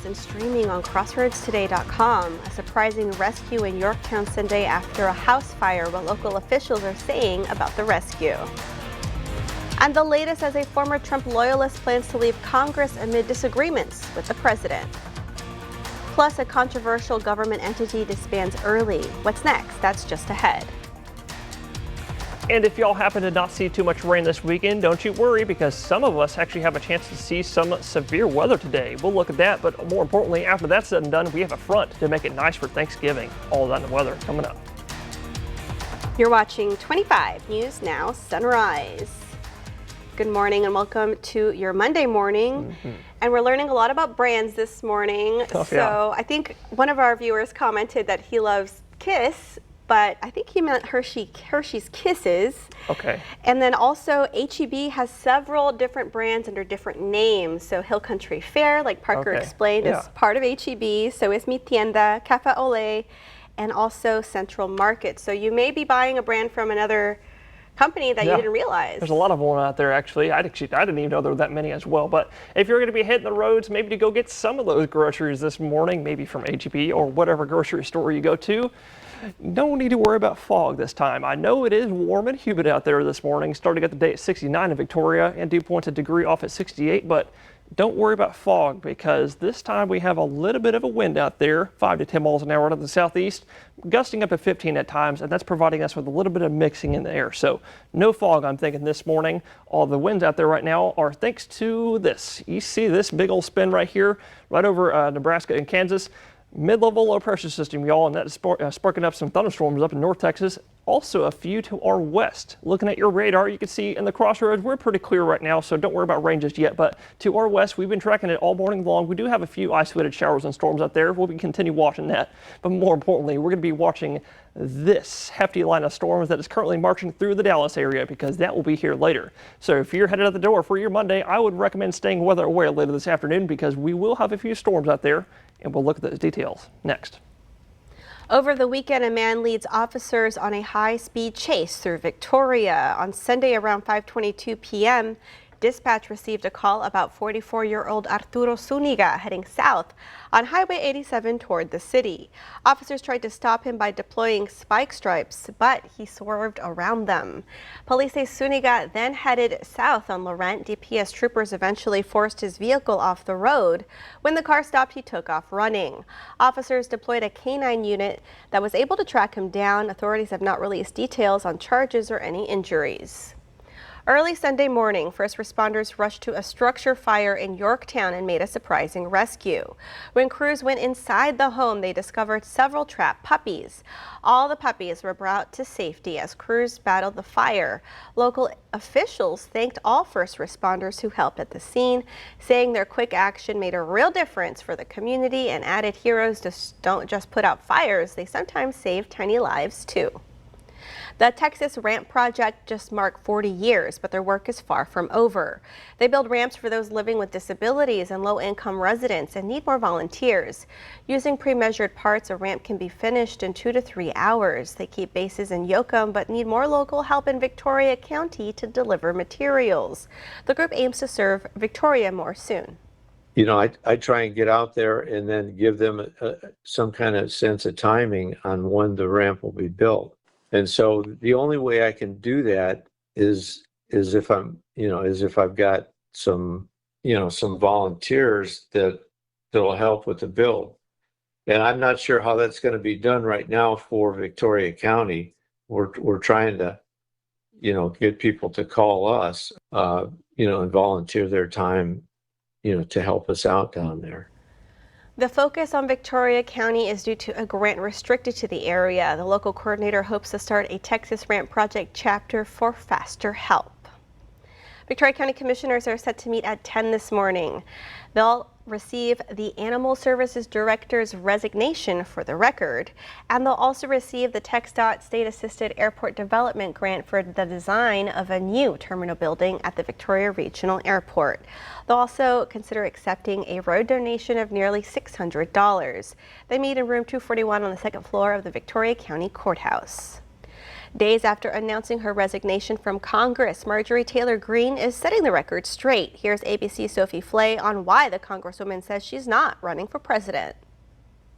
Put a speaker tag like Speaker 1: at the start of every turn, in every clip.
Speaker 1: and streaming on crossroadstoday.com. A surprising rescue in Yorktown Sunday after a house fire, what local officials are saying about the rescue. And the latest as a former Trump loyalist plans to leave Congress amid disagreements with the president. Plus, a controversial government entity disbands early. What's next? That's just ahead.
Speaker 2: And if y'all happen to not see too much rain this weekend, don't you worry, because some of us actually have a chance to see some severe weather today. We'll look at that, but more importantly, after that's said and done, we have a front to make it nice for Thanksgiving. All that in the weather coming up.
Speaker 1: You're watching 25 News Now Sunrise. Good morning and welcome to your Monday morning. And we're learning a lot about brands this morning. So I think one of our viewers commented that he loves Kiss, but I think he meant Hershey's Kisses.
Speaker 2: Okay.
Speaker 1: And then also HEB has several different brands under different names. So Hill Country Fair, like Parker explained, is part of HEB. So is Mi Tienda, Cafe Ole, and also Central Market. So you may be buying a brand from another company that you didn't realize.
Speaker 2: There's a lot of them out there, actually. I didn't even know there were that many as well. But if you're going to be hitting the roads, maybe to go get some of those groceries this morning, maybe from HEB or whatever grocery store you go to, no need to worry about fog this time. I know it is warm and humid out there this morning, starting at the day at 69 in Victoria and dew points a degree off at 68, but don't worry about fog because this time we have a little bit of a wind out there, 5 to 10 miles an hour out of the southeast, gusting up to 15 at times, and that's providing us with a little bit of mixing in the air. So no fog, I'm thinking, this morning. All the winds out there right now are thanks to this. You see this big old spin right here, right over Nebraska and Kansas. Mid-level low pressure system, y'all, and that is sparking up some thunderstorms up in North Texas. Also a few to our west. Looking at your radar, you can see in the crossroads, we're pretty clear right now, so don't worry about rain just yet. But to our west, we've been tracking it all morning long. We do have a few isolated showers and storms out there. We'll continue watching that. But more importantly, we're going to be watching this hefty line of storms that is currently marching through the Dallas area because that will be here later. So if you're headed out the door for your Monday, I would recommend staying weather aware later this afternoon because we will have a few storms out there. And we'll look at those details next.
Speaker 1: Over the weekend, a man leads officers on a high-speed chase through Victoria. On Sunday around 5:22 p.m., dispatch received a call about 44-year-old Arturo Zuniga heading south on Highway 87 toward the city. Officers tried to stop him by deploying spike stripes, but he swerved around them. Police say Zuniga then headed south on Laurent. DPS troopers eventually forced his vehicle off the road. When the car stopped, he took off running. Officers deployed a canine unit that was able to track him down. Authorities have not released details on charges or any injuries. Early Sunday morning, first responders rushed to a structure fire in Yorktown and made a surprising rescue. When crews went inside the home, they discovered several trapped puppies. All the puppies were brought to safety as crews battled the fire. Local officials thanked all first responders who helped at the scene, saying their quick action made a real difference for the community and added heroes don't just put out fires, they sometimes save tiny lives too. The Texas Ramp Project just marked 40 years, but their work is far from over. They build ramps for those living with disabilities and low-income residents and need more volunteers. Using pre-measured parts, a ramp can be finished in 2 to 3 hours. They keep bases in Yoakum, but need more local help in Victoria County to deliver materials. The group aims to serve Victoria more soon.
Speaker 3: You know, I try and get out there and then give them some kind of sense of timing on when the ramp will be built. And so the only way I can do that is if I've got some volunteers that'll help with the build. And I'm not sure how that's going to be done right now for Victoria County. We're trying to, get people to call us, and volunteer their time, to help us out down there.
Speaker 1: The focus on Victoria County is due to a grant restricted to the area. The local coordinator hopes to start a Texas Ramp Project chapter for faster help. Victoria County Commissioners are set to meet at 10 this morning. They'll receive the Animal Services Director's resignation for the record, and they'll also receive the TxDOT State Assisted Airport Development Grant for the design of a new terminal building at the Victoria Regional Airport. They'll also consider accepting a road donation of nearly $600. They meet in room 241 on the second floor of the Victoria County Courthouse. Days after announcing her resignation from Congress, Marjorie Taylor Greene is setting the record straight. Here's ABC's Sophie Flay on why the Congresswoman says she's not running for president.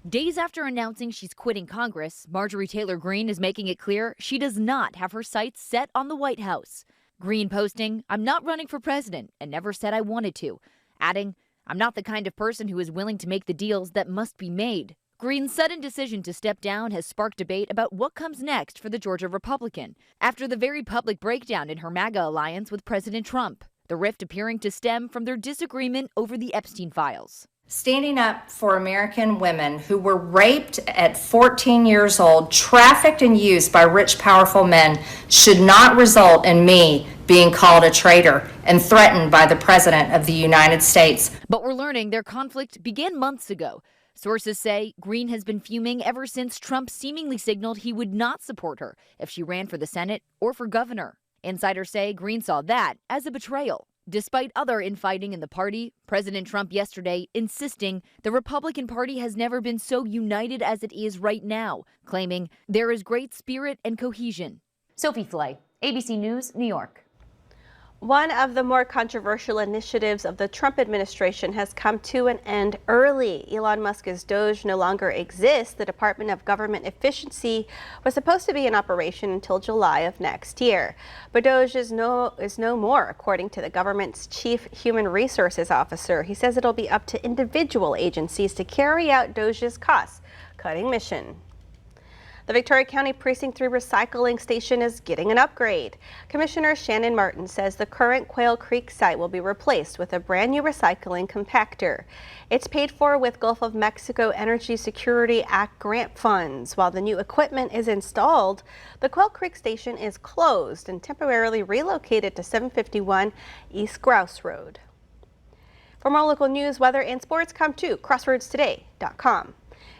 Speaker 4: Days after announcing she's quitting Congress, Marjorie Taylor Greene is making it clear she does not have her sights set on the White House. Greene posting, "I'm not running for president and never said I wanted to," adding, "I'm not the kind of person who is willing to make the deals that must be made." Greene's sudden decision to step down has sparked debate about what comes next for the Georgia Republican after the very public breakdown in her MAGA alliance with President Trump, the rift appearing to stem from their disagreement over the Epstein files.
Speaker 5: Standing up for American women who were raped at 14 years old, trafficked and used by rich, powerful men should not result in me being called a traitor and threatened by the President of the United States.
Speaker 4: But we're learning their conflict began months ago. Sources say Greene has been fuming ever since Trump seemingly signaled he would not support her if she ran for the Senate or for governor. Insiders say Greene saw that as a betrayal. Despite other infighting in the party, President Trump yesterday insisting the Republican Party has never been so united as it is right now, claiming there is great spirit and cohesion. Sophie Flay, ABC News, New York.
Speaker 1: One of the more controversial initiatives of the Trump administration has come to an end early. Elon Musk's Doge no longer exists. The Department of Government Efficiency was supposed to be in operation until July of next year. But Doge is no more, according to the government's chief human resources officer. He says it'll be up to individual agencies to carry out Doge's cost-cutting mission. The Victoria County Precinct 3 recycling station is getting an upgrade. Commissioner Shannon Martin says the current Quail Creek site will be replaced with a brand new recycling compactor. It's paid for with Gulf of Mexico Energy Security Act grant funds. While the new equipment is installed, the Quail Creek station is closed and temporarily relocated to 751 East Grouse Road. For more local news, weather, and sports, come to crossroadstoday.com.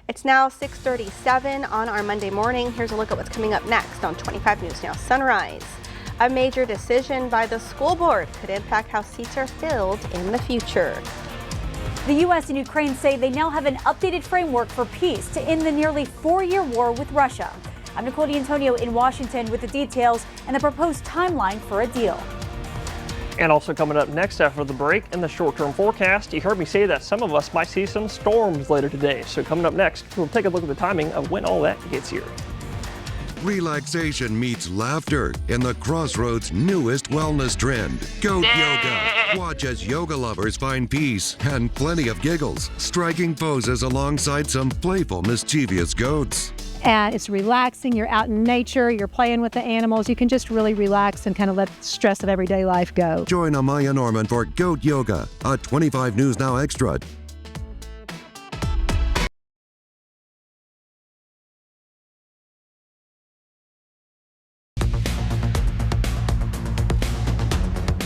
Speaker 1: It's now 6:37 on our Monday morning. Here's a look at what's coming up next on 25 News Now Sunrise. A major decision by the school board could impact how seats are filled in the future.
Speaker 6: The U.S. and Ukraine say they now have an updated framework for peace to end the nearly 4-year war with Russia. I'm Nicole D'Antonio in Washington with the details and the proposed timeline for a deal.
Speaker 2: And also coming up next after the break in the short-term forecast, you heard me say that some of us might see some storms later today. So coming up next, we'll take a look at the timing of when all that gets here.
Speaker 7: Relaxation meets laughter in the Crossroads' newest wellness trend, Goat Yoga. Watch as yoga lovers find peace and plenty of giggles, striking poses alongside some playful, mischievous goats.
Speaker 8: And it's relaxing. You're out in nature, you're playing with the animals. You can just really relax and kind of let the stress of everyday life go.
Speaker 7: Join Amaya Norman for Goat Yoga, a 25 News Now Extra.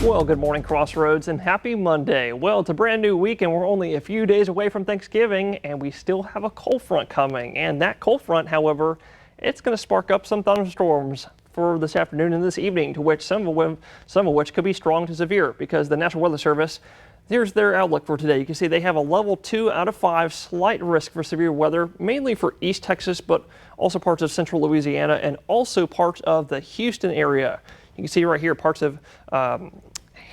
Speaker 2: Well, good morning, Crossroads, and happy Monday. Well, it's a brand new week, and we're only a few days away from Thanksgiving, and we still have a cold front coming. And that cold front, however, it's going to spark up some thunderstorms for this afternoon and this evening, to which some of which could be strong to severe, because the National Weather Service, here's their outlook for today. You can see they have a level 2 out of 5 slight risk for severe weather, mainly for East Texas, but also parts of central Louisiana and also parts of the Houston area. You can see right here parts of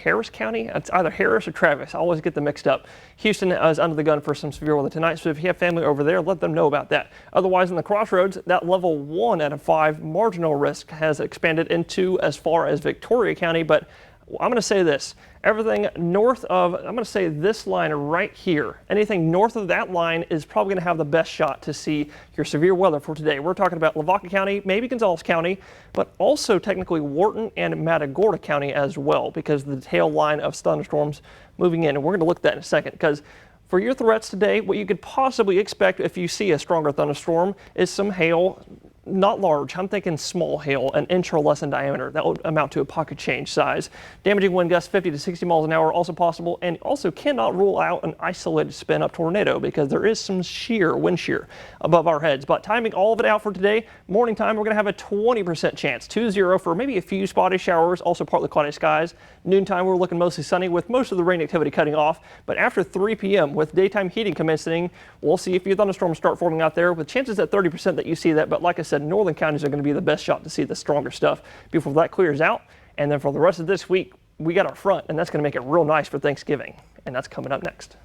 Speaker 2: Harris County. It's either Harris or Travis. I always get them mixed up. Houston is under the gun for some severe weather tonight, so if you have family over there, let them know about that. Otherwise, in the Crossroads, that level 1 out of 5 marginal risk has expanded into as far as Victoria County, but I'm going to say this. Everything north of, I'm going to say this line right here, anything north of that line is probably going to have the best shot to see your severe weather for today. We're talking about Lavaca County, maybe Gonzales County, but also technically Wharton and Matagorda County as well, because of the tail line of thunderstorms moving in. And we're going to look at that in a second, because for your threats today, what you could possibly expect if you see a stronger thunderstorm is some hail. Not large, I'm thinking small hail, an inch or less in diameter. That would amount to a pocket change size. Damaging wind gusts 50 to 60 miles an hour also possible, and also cannot rule out an isolated spin up tornado, because there is some wind shear above our heads. But timing all of it out for today, morning time, we're going to have a 20% chance, 2-0 for maybe a few spotty showers, also partly cloudy skies. Noontime, we're looking mostly sunny with most of the rain activity cutting off. But after 3 p.m. with daytime heating commencing, we'll see a few thunderstorms start forming out there with chances at 30% that you see that. But like I said, said, northern counties are going to be the best shot to see the stronger stuff before that clears out. And then for the rest of this week, we got our front, and that's going to make it real nice for Thanksgiving. And that's coming up next.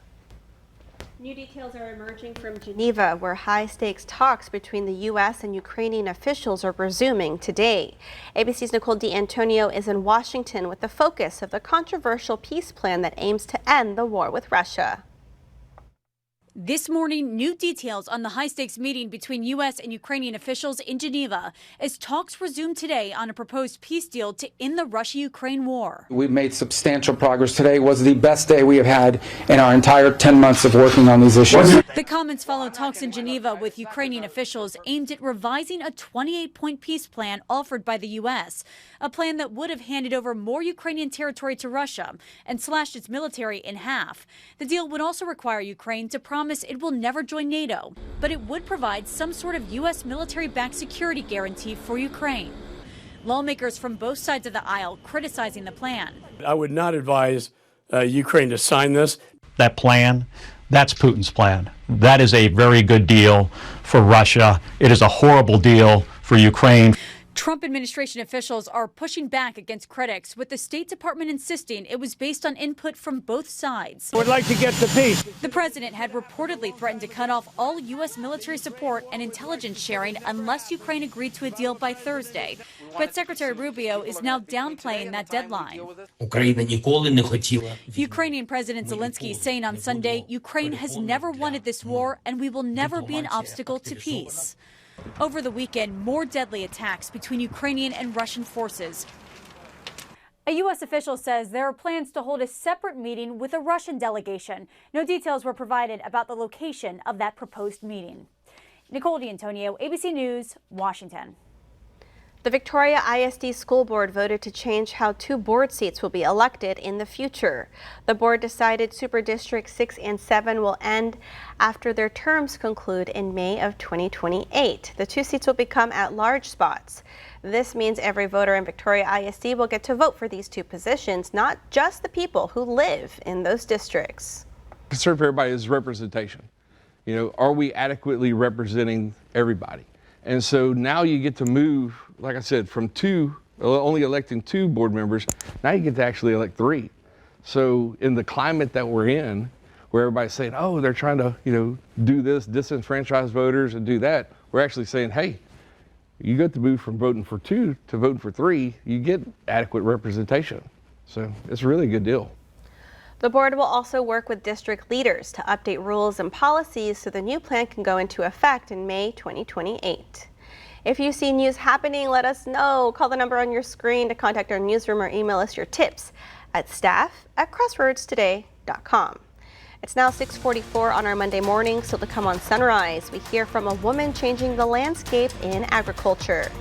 Speaker 1: New details are emerging from Geneva, where high-stakes talks between the U.S. and Ukrainian officials are resuming today. ABC's Nicole D'Antonio is in Washington with the focus of the controversial peace plan that aims to end the war with Russia.
Speaker 6: This morning, new details on the high-stakes meeting between U.S. and Ukrainian officials in Geneva as talks resume today on a proposed peace deal to end the Russia-Ukraine war.
Speaker 9: We've made substantial progress. Today was the best day we have had in our entire 10 months of working on these issues.
Speaker 6: The comments follow talks in Geneva with Ukrainian officials aimed at revising a 28-point peace plan offered by the U.S., a plan that would have handed over more Ukrainian territory to Russia and slashed its military in half. The deal would also require Ukraine to promise it will never join NATO, but it would provide some sort of U.S. military-backed security guarantee for Ukraine. Lawmakers from both sides of the aisle criticizing the plan.
Speaker 10: I would not advise Ukraine to sign this.
Speaker 11: That plan, that's Putin's plan. That is a very good deal for Russia. It is a horrible deal for Ukraine.
Speaker 6: Trump administration officials are pushing back against critics, with the State Department insisting it was based on input from both sides.
Speaker 10: Would like to get to peace.
Speaker 6: The president had reportedly threatened to cut off all U.S. military support and intelligence sharing unless Ukraine agreed to a deal by Thursday. But Secretary Rubio is now downplaying that deadline. Ukrainian President Zelensky saying on Sunday, Ukraine has never wanted this war and we will never be an obstacle to peace. Over the weekend, more deadly attacks between Ukrainian and Russian forces. A U.S. official says there are plans to hold a separate meeting with a Russian delegation. No details were provided about the location of that proposed meeting. Nicole D'Antonio, ABC News, Washington.
Speaker 1: The Victoria ISD School Board voted to change how 2 board seats will be elected in the future. The board decided Super District 6 and 7 will end after their terms conclude in May of 2028. The 2 seats will become at-large spots. This means every voter in Victoria ISD will get to vote for these 2 positions, not just the people who live in those districts.
Speaker 12: Concern for everybody is representation. You know, are we adequately representing everybody? And so now you get to move, like I said, from only electing 2 board members, now you get to actually elect 3. So in the climate that we're in, where everybody's saying, oh, they're trying to, do this, disenfranchise voters and do that, we're actually saying, hey, you get to move from voting for 2 to voting for 3, you get adequate representation. So it's a really good deal.
Speaker 1: The board will also work with district leaders to update rules and policies so the new plan can go into effect in May 2028. If you see news happening, let us know. Call the number on your screen to contact our newsroom or email us your tips at staff@crossroadstoday.com. It's now 6:44 on our Monday morning, so to come on Sunrise, we hear from a woman changing the landscape in agriculture.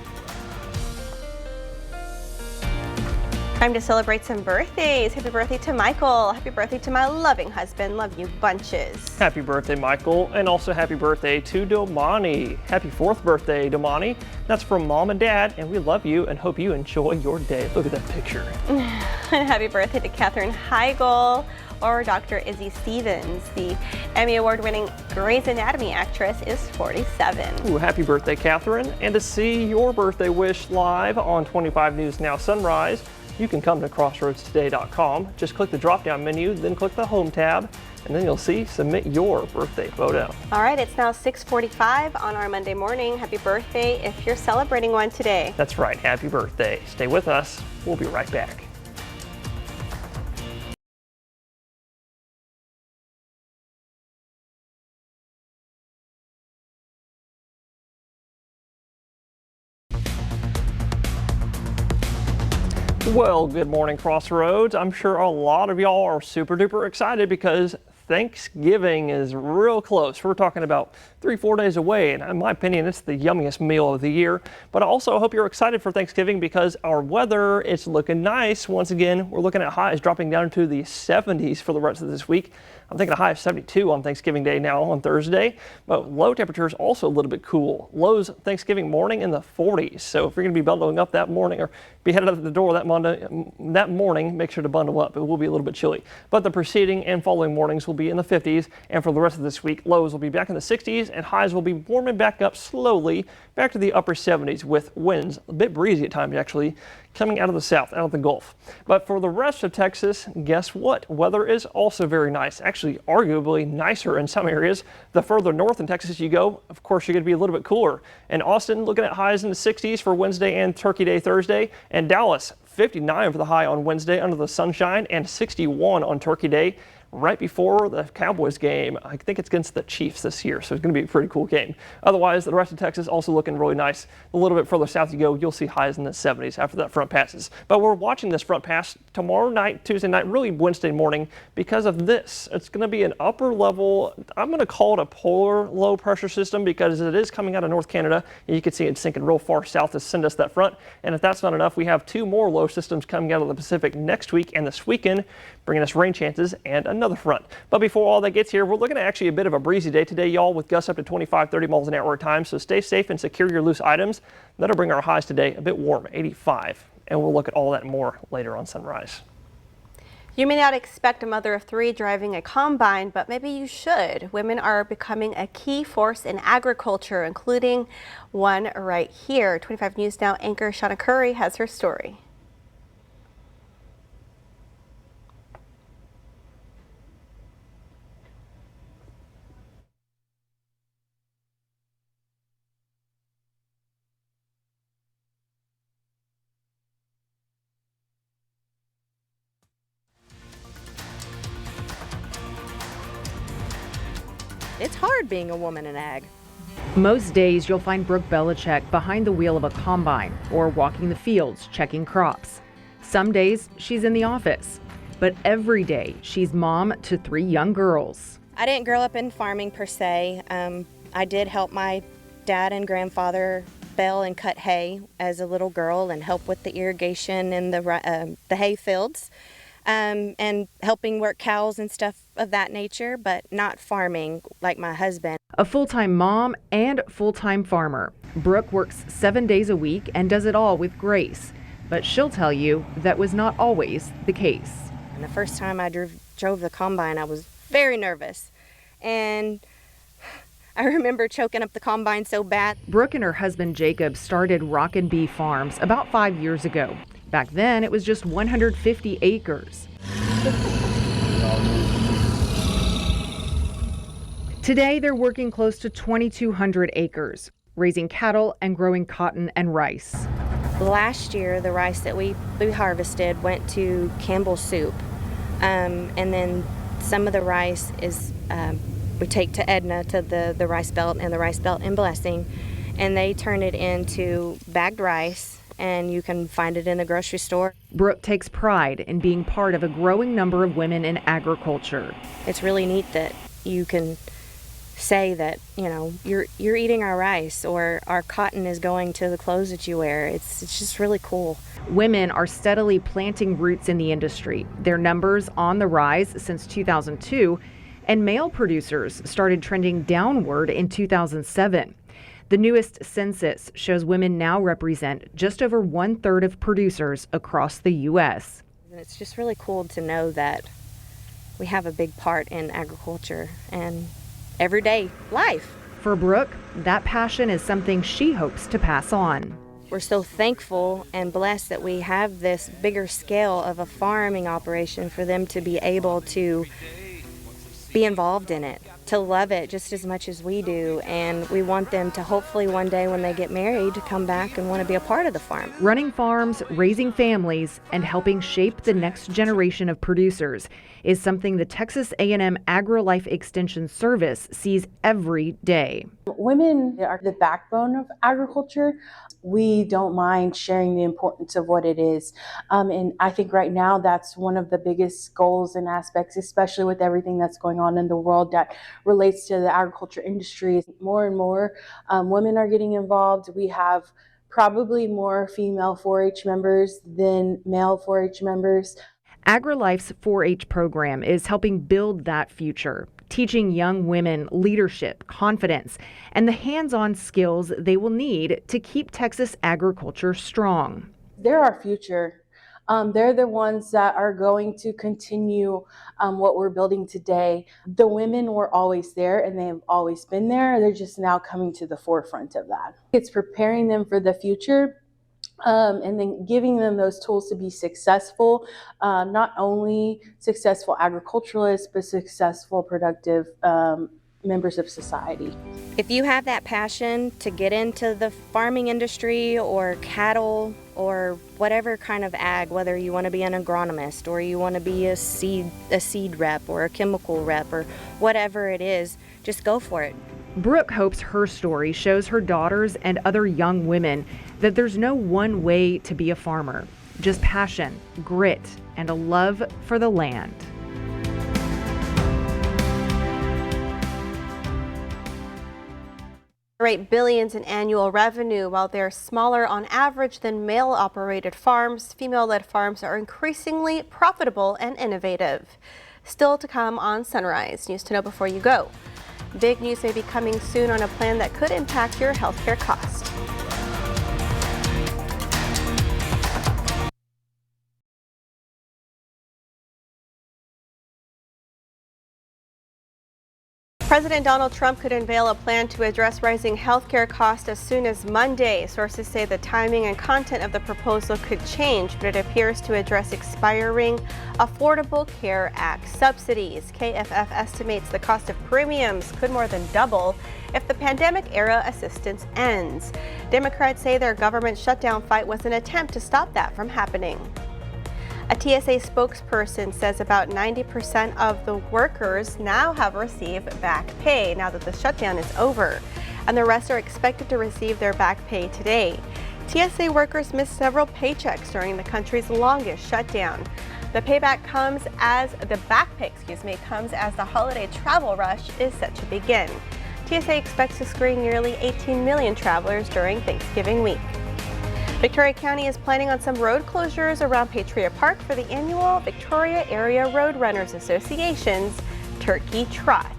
Speaker 1: Time to celebrate some birthdays. Happy birthday to Michael. Happy birthday to my loving husband. Love you bunches.
Speaker 2: Happy birthday, Michael, and also happy birthday to Domani. Happy 4th birthday, Domani. That's from Mom and Dad, and we love you and hope you enjoy your day. Look at that picture.
Speaker 1: Happy birthday to Katherine Heigl, or Dr. Izzy Stevens. The Emmy Award-winning Grey's Anatomy actress is 47.
Speaker 2: Ooh, happy birthday, Catherine. And to see your birthday wish live on 25 News Now Sunrise, you can come to crossroadstoday.com. Just click the drop-down menu, then click the Home tab, and then you'll see Submit Your Birthday Photo.
Speaker 1: All right, it's now 6:45 on our Monday morning. Happy birthday if you're celebrating one today.
Speaker 2: That's right, happy birthday. Stay with us. We'll be right back. Well, good morning, Crossroads. I'm sure a lot of y'all are super duper excited because Thanksgiving is real close. We're talking about 3-4 days away, and in my opinion, it's the yummiest meal of the year. But I also hope you're excited for Thanksgiving because our weather is looking nice. Once again, we're looking at highs dropping down to the 70s for the rest of this week. I'm thinking a high of 72 on Thanksgiving Day now on Thursday, but low temperatures also a little bit cool. Lows Thanksgiving morning in the 40s. So if you're going to be bundling up that morning or be headed out the door that morning, make sure to bundle up. It will be a little bit chilly, but the preceding and following mornings will will be in the 50s, and for the rest of this week, lows will be back in the 60s, and highs will be warming back up slowly back to the upper 70s with winds, a bit breezy at times actually, coming out of the south, out of the Gulf. But for the rest of Texas, guess what? Weather is also very nice, actually arguably nicer in some areas. The further north in Texas you go, of course, you're going to be a little bit cooler. In Austin, looking at highs in the 60s for Wednesday and Turkey Day Thursday, and Dallas, 59 for the high on Wednesday under the sunshine, and 61 on Turkey Day, right before the Cowboys game. I think it's against the Chiefs this year, so it's going to be a pretty cool game. Otherwise, the rest of Texas also looking really nice. A little bit further south you go, you'll see highs in the 70s after that front passes. But we're watching this front pass tomorrow night, Tuesday night, really Wednesday morning because of this. It's going to be an upper level, I'm going to call it a polar low pressure system because it is coming out of North Canada. And you can see it sinking real far south to send us that front. And if that's not enough, we have two more low systems coming out of the Pacific next week and this weekend, bringing us rain chances and another front. But before all that gets here, we're looking at actually a bit of a breezy day today, y'all, with gusts up to 25, 30 miles an hour at times. So stay safe and secure your loose items. That'll bring our highs today a bit warm, 85. And we'll look at all that and more later on Sunrise.
Speaker 1: You may not expect a mother of three driving a combine, but maybe you should. Women are becoming a key force in agriculture, including one right here. 25 News Now anchor Shauna Curry has her story.
Speaker 13: It's hard being a woman in ag.
Speaker 14: Most days you'll find Brooke Belichick behind the wheel of a combine or walking the fields checking crops. Some days she's in the office, but every day she's mom to 3 young girls.
Speaker 13: I didn't grow up in farming per se. I did help my dad and grandfather bale and cut hay as a little girl and help with the irrigation in the hay fields. And helping work cows and stuff of that nature, but not farming like my husband.
Speaker 14: A full-time mom and full-time farmer. Brooke works 7 days a week and does it all with grace. But she'll tell you that was not always the case.
Speaker 13: And the first time I drove the combine, I was very nervous. And I remember choking up the combine so bad.
Speaker 14: Brooke and her husband Jacob started Rockin' Bee Farms about 5 years ago. Back then, it was just 150 acres. Today, they're working close to 2,200 acres, raising cattle and growing cotton and rice.
Speaker 13: Last year, the rice that we harvested went to Campbell's Soup. And then some of the rice is we take to Edna, to the Rice Belt and the Rice Belt in Blessing, and they turn it into bagged rice. And you can find it in the grocery store.
Speaker 14: Brooke takes pride in being part of a growing number of women in agriculture.
Speaker 13: It's really neat that you can say that, you know, you're eating our rice or our cotton is going to the clothes that you wear. It's just really cool.
Speaker 14: Women are steadily planting roots in the industry. Their numbers on the rise since 2002, and male producers started trending downward in 2007. The newest census shows women now represent just over 1/3 of producers across the U.S.
Speaker 13: And it's just really cool to know that we have a big part in agriculture and everyday life.
Speaker 14: For Brooke, that passion is something she hopes to pass on.
Speaker 13: We're so thankful and blessed that we have this bigger scale of a farming operation for them to be able to be involved in it, to love it just as much as we do, and we want them to hopefully one day when they get married to come back and want to be a part of the farm.
Speaker 14: Running farms, raising families, and helping shape the next generation of producers is something the Texas A&M AgriLife Extension Service sees every day.
Speaker 15: Women are the backbone of agriculture. We don't mind sharing the importance of what it is. And I think right now that's one of the biggest goals and aspects, especially with everything that's going on in the world that relates to the agriculture industry. More and more women are getting involved. We have probably more female 4-H members than male 4-H members.
Speaker 14: AgriLife's 4-H program is helping build that future, teaching young women leadership, confidence, and the hands-on skills they will need to keep Texas agriculture strong.
Speaker 15: They're our future. they're the ones that are going to continue what we're building today. The women were always there and they've always been there. They're just now coming to the forefront of that. It's preparing them for the future. And then giving them those tools to be successful, not only successful agriculturalists, but successful, productive members of society.
Speaker 13: If you have that passion to get into the farming industry or cattle or whatever kind of ag, whether you want to be an agronomist or you want to be a seed rep or a chemical rep or whatever it is, just go for it.
Speaker 14: Brooke hopes her story shows her daughters and other young women that there's no one way to be a farmer, just passion, grit, and a love for the land.
Speaker 1: Generate billions in annual revenue. While they're smaller on average than male-operated farms, female-led farms are increasingly profitable and innovative. Still to come on Sunrise. News to know before you go. Big news may be coming soon on a plan that could impact your healthcare cost. President Donald Trump could unveil a plan to address rising healthcare costs as soon as Monday. Sources say the timing and content of the proposal could change, but it appears to address expiring Affordable Care Act subsidies. KFF estimates the cost of premiums could more than double if the pandemic-era assistance ends. Democrats say their government shutdown fight was an attempt to stop that from happening. A TSA spokesperson says about 90% of the workers now have received back pay now that the shutdown is over, and the rest are expected to receive their back pay today. TSA workers missed several paychecks during the country's longest shutdown. The payback comes as the holiday travel rush is set to begin. TSA expects to screen nearly 18 million travelers during Thanksgiving week. Victoria County is planning on some road closures around Patriot Park for the annual Victoria Area Roadrunners Association's Turkey Trot.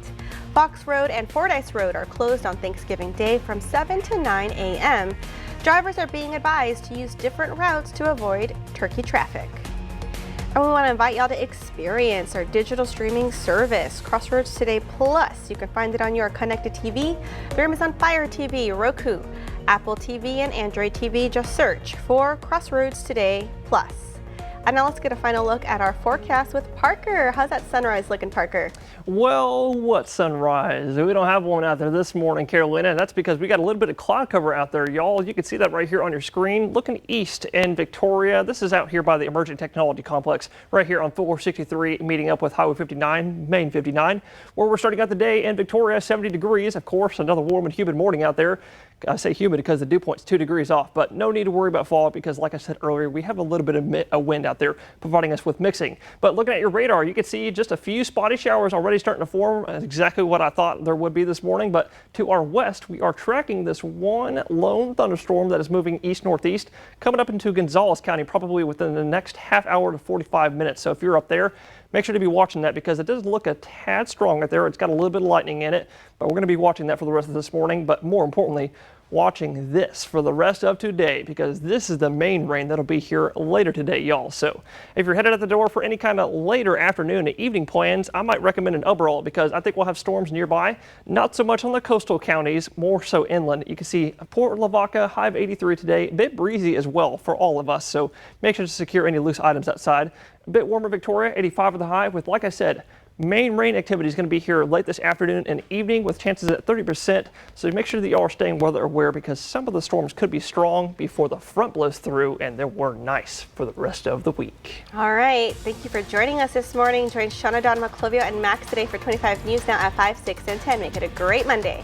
Speaker 1: Fox Road and Fordyce Road are closed on Thanksgiving Day from 7 to 9 a.m. Drivers are being advised to use different routes to avoid turkey traffic. And we want to invite y'all to experience our digital streaming service, Crossroads Today Plus. You can find it on your connected TV, your Amazon Fire TV, Roku, Apple TV, and Android TV. Just search for Crossroads Today Plus. And now let's get a final look at our forecast with Parker. How's that sunrise looking, Parker?
Speaker 2: Well, what sunrise? We don't have one out there this morning, Carolina. That's because we got a little bit of cloud cover out there, y'all. You can see that right here on your screen. Looking east in Victoria. This is out here by the Emerging Technology Complex, right here on 463, meeting up with Highway 59, Main 59, where we're starting out the day in Victoria, 70 degrees. Of course, another warm and humid morning out there. I say humid because the dew point's 2 degrees off, but no need to worry about fall because, like I said earlier, we have a little bit of a wind out there providing us with mixing. But looking at your radar, you can see just a few spotty showers already starting to form. That's exactly what I thought there would be this morning. But to our west, we are tracking this one lone thunderstorm that is moving east-northeast, coming up into Gonzales County probably within the next half hour to 45 minutes. So if you're up there, make sure to be watching that because it does look a tad strong out there. It's got a little bit of lightning in it, but we're going to be watching that for the rest of this morning. But more importantly, watching this for the rest of today because this is the main rain that'll be here later today, y'all. So if you're headed out the door for any kind of later afternoon and evening plans, I might recommend an umbrella because I think we'll have storms nearby. Not so much on the coastal counties, more so inland. You can see Port Lavaca, high of 83 today, a bit breezy as well for all of us. So make sure to secure any loose items outside. A bit warmer Victoria, 85 with the high with, like I said, main rain activity is going to be here late this afternoon and evening with chances at 30%. So make sure that you are staying weather aware because some of the storms could be strong before the front blows through, and they were nice for the rest of the week.
Speaker 1: All right. Thank you for joining us this morning. Join Shauna, Don, Maclovio, and Max today for 25 News Now at 5, 6, and 10. Make it a great Monday.